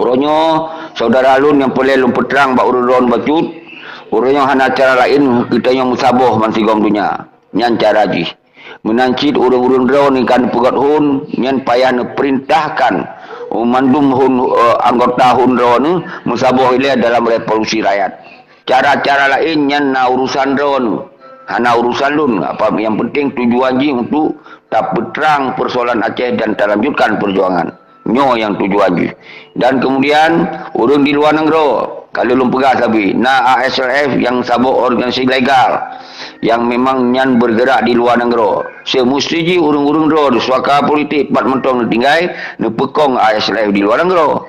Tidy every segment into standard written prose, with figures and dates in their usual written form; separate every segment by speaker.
Speaker 1: Orangnya saudara lun yang boleh lun peterang bak urun bacut. Orangnya hana cara lain kita yang musabah mansigom dunia. Nyan cara ji. Menancit urun-urun ron ikan pegat hun nyan payah perintahkan mandum hun anggota hun ron musabah ile dalam revolusi rakyat. Cara-cara lain nyan na urusan ron. Hana urusan lun. Apa yang penting tujuan ji untuk tak peterang persoalan Aceh dan lanjutkan perjuangan. Nyo yang tujuan je. Dan kemudian urung di luar negara kalau belum pegas tapi ASLF yang sabuk organisasi legal yang memang nyan bergerak di luar negara semestinya urung-urung ro suaka politik pat mentong tinggai ne pekong ASLF di luar negara.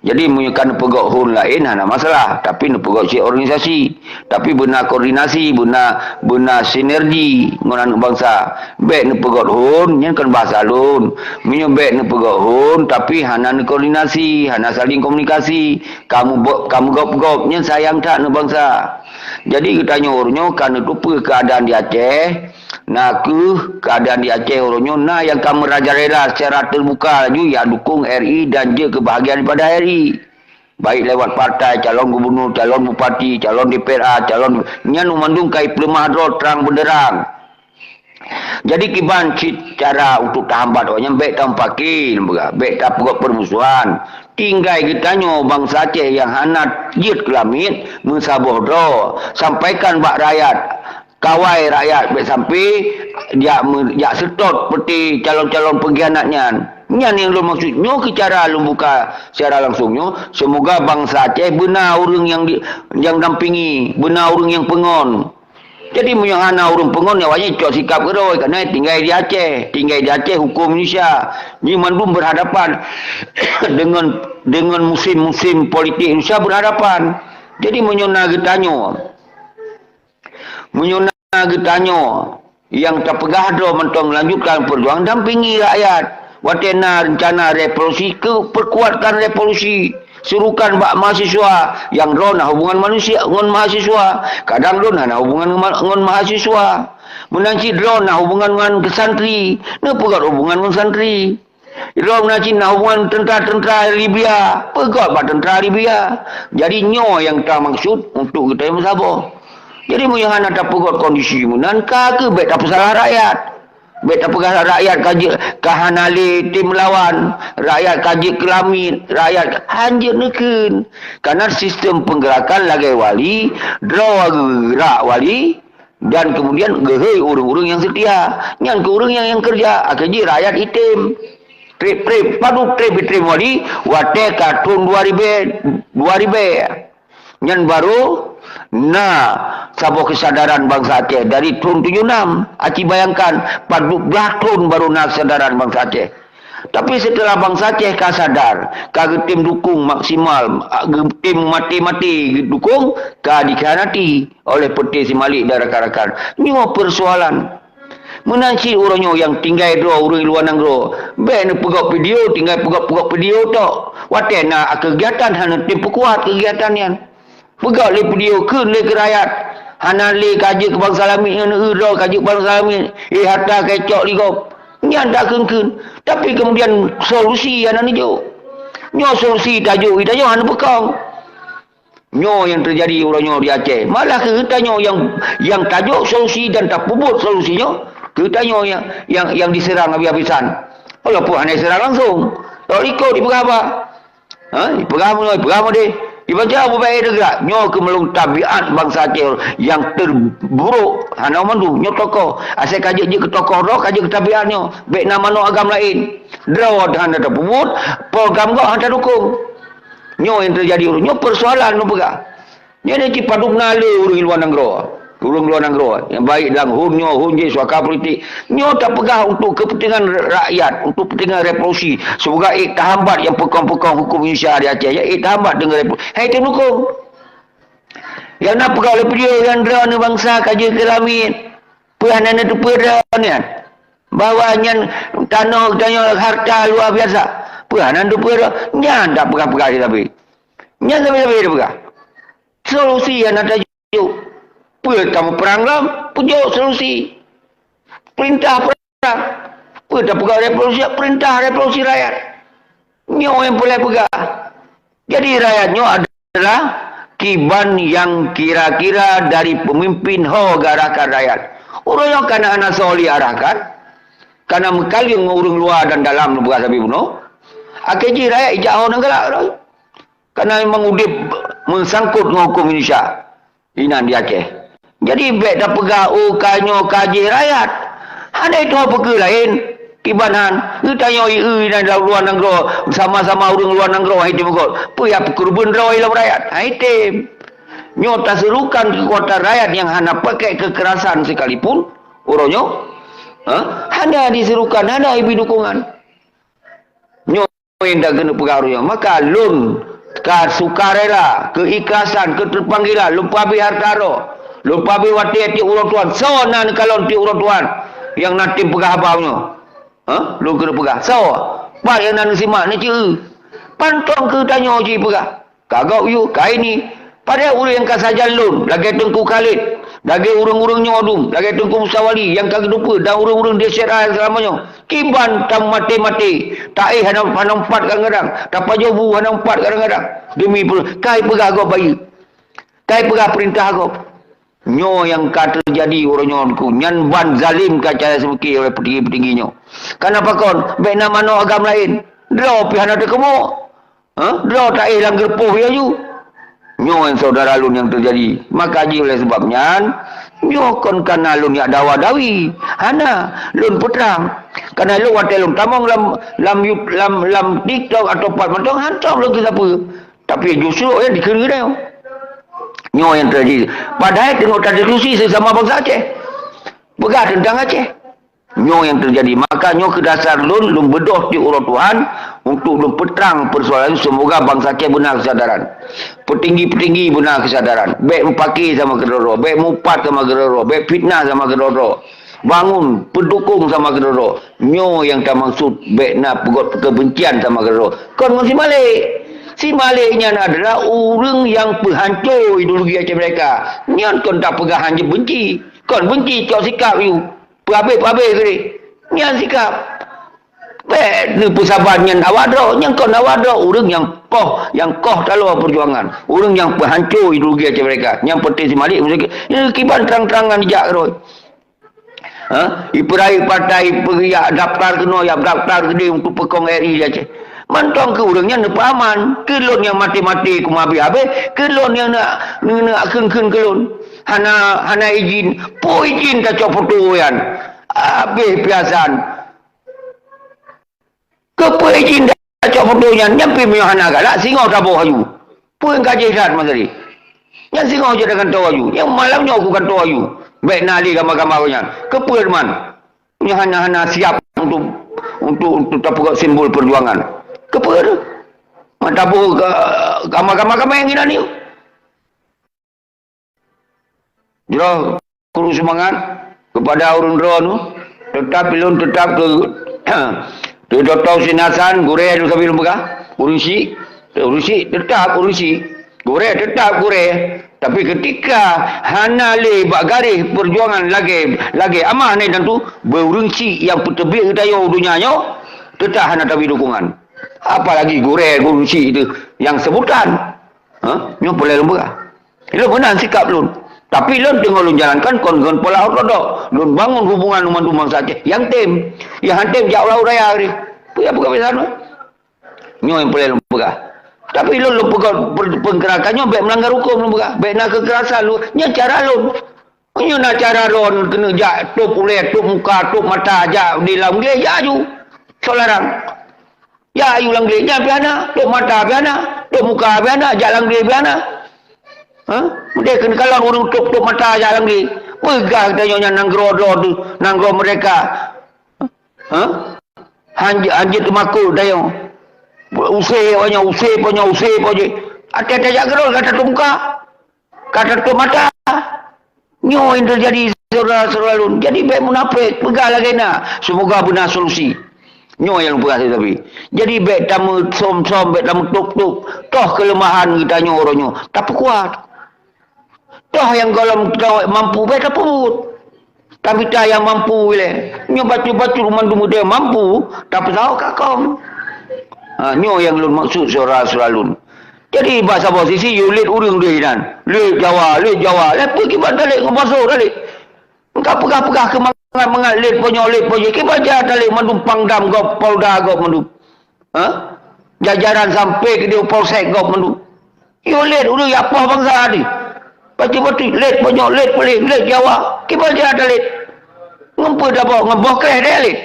Speaker 1: Jadi menyekan pegok hun lain hana masalah, tapi ne pegok si organisasi, tapi benar koordinasi, benar sinergi ngonan bangsa. Baik ne pegok hun nyan kan bahasa lun. Menyebek ne pegok hun tapi hana ne koordinasi, hana saling komunikasi. Kamu gop nyan sayang tak ne bangsa. Jadi kita nyornyo kan itu keadaan di Aceh. Nah keadaan di Aceh orangnya nah yang kamu merajalela secara terbuka laju ya dukung RI dan je kebahagiaan daripada RI. Baik lewat partai, calon gubernur, calon bupati, calon DPRA, calon nyan mandung kai pelemah dro terang benderang. Jadi kiban cara untuk tahambat orangnya baik tampakin, baik tak pegok permusuhan. Tinggal kita nyo bangsa Aceh yang hanat jid kelamit mensabah dro sampaikan bak rakyat. Kawai rakyat baik sampai dia setot seperti calon-calon pengkhianatnya. Nyan yang lu maksudnya ke cara lu buka secara langsungnya semoga bangsa Aceh benar orang yang dampingi, benar orang yang pengon. Jadi menyahana orang pengon yang wajib cok sikap geroi kerana tinggal di Aceh hukum Indonesia. Ni mandum berhadapan dengan musim-musim politik Indonesia berhadapan. Jadi menyona getanyo yang terpegah do mentong melanjutkan perjuangan dampingi rakyat watena rencana revolusi perkuatkan revolusi suruhkan bak mahasiswa yang ron hubungan manusia dengan mahasiswa kadang ron hubungan dengan mahasiswa menanci ron hubungan dengan kesantri ne pegat hubungan dengan santri ron menanci hubungan tentara Libya pegat bak tentara Libya jadi nyo yang tak maksud untuk kita yang sabar. Jadi yang ada pegot kondisi munan ke baik tak salah rakyat. Baik tak pegang rakyat kaji kahanali tim lawan, rakyat kaji kelamit, rakyat anjir neken. Karena sistem penggerakan lagi wali, draw gerak wali dan kemudian gehei urung-urung yang setia, yang ke urung yang kerja, akaji rakyat itim. Trip padu trip wali wate kartun 2000 Nyan baru sabuk kesadaran bangsa Aceh dari tahun 76. Aci bayangkan 14 tahun baru kesadaran bangsa Aceh. Tapi setelah bangsa Aceh sadar, tim dukung maksimal, tim mati-mati dukung, dikhianati oleh Peti Simalik dan rakan-rakan. Ini persoalan. Menanci orangnya yang tinggal dua orang luar negara. Ben pegok video, tinggal pegok video tok. Watena kegiatan hanya tim kuat kegiatannya. Pegak le video ke rakyat. Hana le kaji kebangsaan lamin yang uro kaji kebangsaan lamin. Hatta kecok ligop. Nyan tak keun. Tapi kemudian solusi yang ni jo. Nyo solusi tajuk hana bekang. Nyo yang terjadi orangnya di Aceh. Malah kita nyo yang tajuk solusi dan tak puput solusinya. Kita nyo yang diserang habis-habisan. Walaupun hanya serang langsung. Kalau ikut dipegang apa? Dipegang deh. Dibaca apa baik gerak nyo kemelung tabiat bangsa Aceh yang terburuk hana mandu nyo tokoh asal kaji je ke tokoh roh kaji ke tabiatnya baik nama no agam lain draw hana terpumut program kau hana dukung nyo yang terjadi nyo persoalan no pegah nyo ni cipaduk nale urang luar negara yang baik dalam hun je suaka politik nyo tak pegah untuk kepentingan rakyat untuk kepentingan revolusi semoga tahambat yang pekong-pekong hukum Indonesia di Aceh ya tahambat dengan revolusi itu dukung yang nak pegah oleh dia yang drone bangsa kaji kelamit peranan itu peranan bawahnya tanah harta luar biasa peranan itu peranan tak pegah-pegah tapi nyan sampai pegah solusi yang ada tajuk kamu perang lam, pujuk solusi. Perintah perang. Dah pegang revolusi, perintah revolusi rakyat. Nyo yang boleh pegang. Jadi rakyatnya adalah kiban yang kira-kira dari pemimpin ho garakan rakyat. Orang yang kana anak soli arahkan, karena mekali ngurung luar dan dalam bukan sabi bunuh. Akhirnya rakyat ijau negara. Karena memang udip mensangkut dengan hukum Indonesia. Inan di Aceh. Jadi bek dah pegau kanyo kaji rakyat. Ada itu apa ke lain? Kibanan. Kita nyoi dan luar negara sama-sama orang luar negara itu betul. Puya kurban roy lah rakyat. Itu. Nyota serukan kekuatan rakyat yang hanya pakai kekerasan sekalipun. Orangnya. Hanya diserukan, hanya ibu dukungan. Nyoi yang dah kena pengaruhnya. Maka lun sukarela, keikhlasan, keterpanggilan, lupa bi hartaro, lupa bi wati ti urang tuan. So nan kalau ti urang tuan yang nanti pegah abangnya. Lu kena pegah. So, pak yang nan simak ni ce. Pantong ke tanya ji pegah. Kagak you kai ni. Pada urang yang kasaja lun, lagi Tengku Khalid, lagi urang-urang nyodum, lagi Tengku Musawali yang kagak lupa dan urang-urang desa selamanya. Kiban tam mati-mati. Tak hana empat kadang-kadang. Tak pajobu hana empat kadang-kadang. Demi kai pegah agak bayi. Kai pegah perintah agak. Nyo yang kata terjadi orang nyonku. Nyan ban zalim kacaya semeki oleh petinggi-petingginya. Kenapa kon? Baik nama no agam lain. Draw pihana tekemu. Draw tak hilang gerpuh ya you. Nyo yang saudara lun yang terjadi. Maka ji oleh sebabnya. Nyo kon kana lun yang dawa-dawi. Hana lun putrang. Karena lu watai lun tamang lam TikTok atau pat matang hantam lagi apa. Tapi justru yang dikira dia. Nyo yang terjadi. Padahal tengok tak diskusi sesama bangsa Aceh. Begah tentang Aceh. Nyo yang terjadi. Maka nyo ke dasar lun bedoh di urut Tuhan untuk lun peterang persoalan semoga bangsa Aceh benar kesadaran. Petinggi-petinggi benar kesadaran. Baik mupaki sama kedoro, baik mupat sama kedoro, baik fitnah sama kedoro. Bangun, pendukung sama kedoro. Nyo yang tak maksud baik nak pegot kebencian sama kedoro. Kon si Malik. Si Maliknya adalah orang yang penghancur ideologi Aceh mereka. Nyan kon tak pegah hanya benci. Kon benci cok sikap you. Pabik-pabik ke ni. Nyan sikap. Baik, ni persahabat nyan awadro. Nyan kon awadro. Orang yang koh talua perjuangan. Orang yang penghancur ideologi Aceh mereka. Yang penting si Malik. Ini kiban terang-terangan dijak roy. Iperai partai periak daftar kena yang daftar gede untuk pekong RI di Aceh. Mantong ke orangnya nak pahaman. Kelon yang mati-mati ku habis-habis. Kelon yang nak ken-ken kelon. Hana izin. Po izin tak cok foto yan. Habis piasan. Kepo izin tak cok foto yan. Nyampi punya hana galak. Singaw tabuh hayu. Po yang kaji saat masa ni. Yang singaw je dengan tahu hayu. Yang malamnya aku kan tahu hayu. Baik nali gambar-gambarnya. Kepo teman. Punya hana siap untuk tapu simbol perjuangan. Kepada matabu gambar-gambar yang ini ni. Jero kuru semangat kepada orang drone tetap belum tetap ke Dr. Sinasan gure itu sambil buka urusi tetap urusi gure tetap gure. Tapi ketika hanale bagari perjuangan lagi amah ni tentu berurungsi yang petebik kita yo dunianya tetap hana tapi dukungan. Apalagi gurusi itu yang sebutan. Nyo boleh lembaga. Itu benar sikap lun. Tapi lun tengok lun jalankan kon pola ortodok. Lun bangun hubungan umat-umat saja. Yang tim jauh raya ni. Punya buka besar. Nyo yang boleh lembaga. Tapi lun penggerakannya baik melanggar hukum lembaga. Baik nak kekerasan lu. Nya cara lun. Nyo nak cara lun kena jak tup ulet, tup muka, tup mata jak di dalam dia jaju. Solarang. Ya ayu langgli nya piana, tok mata piana, tok muka piana, jalan langgli piana. Dia kena kalau urung tok mata jalan langgli. Pegah tanya nanggro tu, nanggro mereka. Anjit makul dayo. Usai punya. Ada gerol kata tok muka. Kata tok mata. Nyo yang terjadi saudara-saudara lun. Jadi baik munafik, pegah lagi nak. Semoga benar solusi. Nyo yang berhasil tapi. Jadi baik tamu som-som, baik tamu tuk-tuk. Toh kelemahan kita nyo orangnya. Tapi kuat. Toh yang kalau mampu baik tak put. Tapi tak yang mampu boleh. Nyo batu-batu rumah dia mampu. Tapi tahu kakong. Nyo yang lun maksud saudara-saudara lun. Jadi bahasa posisi you lead urang dia dan. Lead Jawa. Lepas kita balik ngebasuh balik. Engkau pegah-pegah ke mangat lead punya. Kita baca balik mendumpang dam gop polda gop mendu. Ha? Jajaran sampai ke dia polsek gop mendu. You lead urang apa bangsa ni? Baca-baca lead punya lead Jawa. Kita baca balik. Ngempur dah bawa ngeboh kereh dia lead.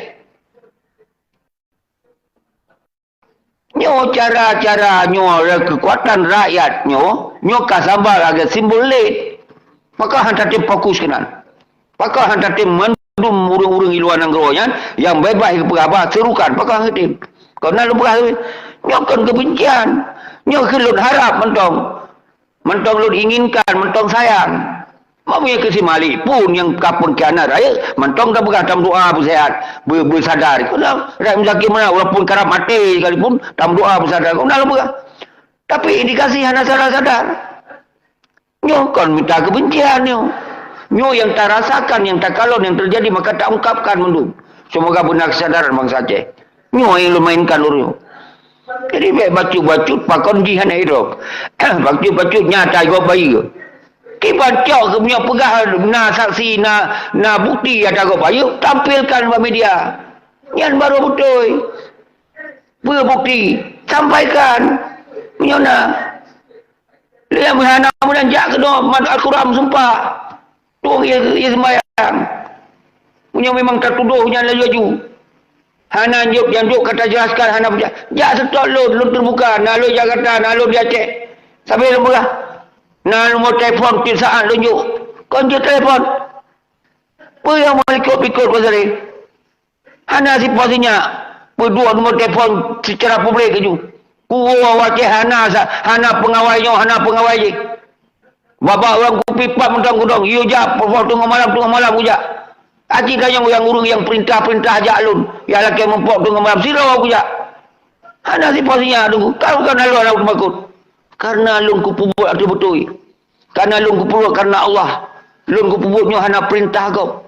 Speaker 1: Nyo cara-cara nyo kekuatan rakyat nyo kasambal agak simbol late. Maka hantar tim fokus kenan. Maka hantar tim mendum urung-urung iluan anggroyan yang bebas ke pegabah serukan. Maka hantar tim. Kerana lu berah nyo kan kebencian. Nyo kelun harap mentong. Mentong lu inginkan, mentong sayang. Mampunya kesimali pun yang kapun kianar raya mentong dah berkata doa bersehat bersadar kena rakyat menzaki mana walaupun karap mati sekalipun tam doa bersadar kena lupa tapi indikasi hana sadar nyo kan minta kebencian nyo yang tak rasakan yang tak kalon yang terjadi maka tak ungkapkan mendu semoga benar kesadaran bangsa Aceh nyo yang lu mainkan luru jadi baik bacut pakon jihan hidup bacut nyata go bayi kita cok ke punya pegah na saksi na bukti ada kau bayu tampilkan kepada media yang baru betul berbukti sampaikan punya na dia menghana kemudian jak ke doa Al-Quran sumpah tu ia sembahyang punya memang tertuduhnya laju hana yang juk kata jelaskan hana jak setok lun terbuka na lu Jakarta na lu dia cek sampai lemah nak nombor telefon tiap saat tunjuk. Konjuk telefon. Apa yang mau ikut-ikut pasal ni? Hana si posisinya. Berdua nombor telefon secara publik keju. Kuwa wajah hana pengawalnya, hana pengawal je. Bapak orang kupipap mentang-mentang. You jak, tunggu malam ujak. Haji kan yang urung yang perintah ajak alun. Yang laki mempok tunggu malam. Sirau ujak. Hana si posisinya tunggu. Kau kan lalu anak bermakut. Karena lun kupubut ada betul. Karena lun kupubut karena Allah. Lun kupubutnya hana perintah kau.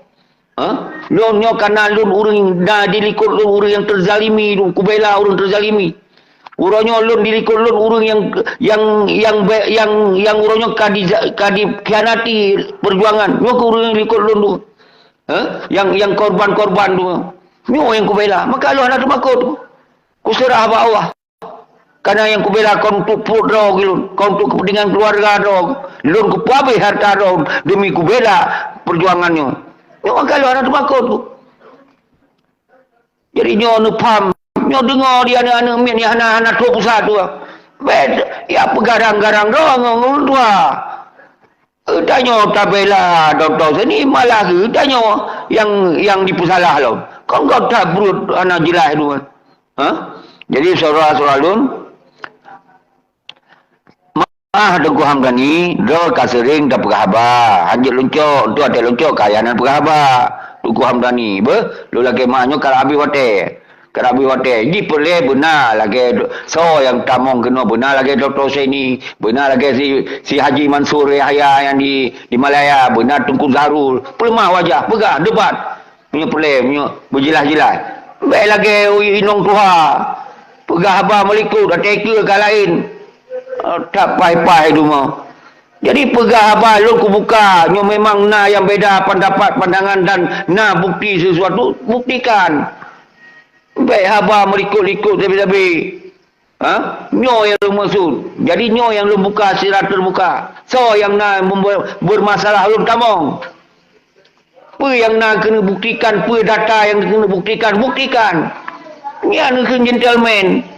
Speaker 1: Lunnya karena lun urang dah dilikut lun urang yang terzalimi, lun kubela urang terzalimi. Urangnya lun dilikut lun urang yang urangnya kadi khianati perjuangan. Nyo urang likut lun tu. Yang korban-korban tu. Nyo yang kubela. Maka lu hana termakut. Kuserah apa Allah. Karena yang kubela kau untuk perut roh gitu, kau untuk kepentingan keluarga roh, lun kupabe harta roh demi kubela perjuangannya. Nyo kalau anak termakut tu. Jadi nyo paham, nyo dengar dia anak min yang anak 21 tu. Bed, ya pegarang-garang roh ngomong tua. Tanya tabela doktor sini malah tanya yang dipusalah lo. Kau tak perut anak jelas tu. Jadi saudara-saudara lun Tengku Hamdani do kasering da pegahaba hanjit luncok tu ada luncok kayanan pegahaba Tengku Hamdani lu lagi mahnya karabi wate di pele benar lagi so yang tamong kena benar lagi Dr. Seni benar lagi si Haji Mansur Yahya yang di Malaya benar Tengku Zarul pelemah wajah pegah debat punya pele punya berjelas-jelas baik lagi inong tuha pegahaba melikut ada ke lain tak pai-pai tu mau. Jadi pegah apa lu ku buka, nyo memang na yang beda pendapat, pandangan dan na bukti sesuatu, buktikan. Baik haba merikut-ikut tapi nyo yang lu maksud. Jadi nyo yang lu buka secara terbuka. So yang na bermasalah lu tamong. Apa yang na kena buktikan, apa data yang kena buktikan. Ni anu gentleman.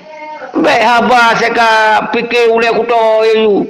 Speaker 1: Baik haba saya fikir oleh kuto you.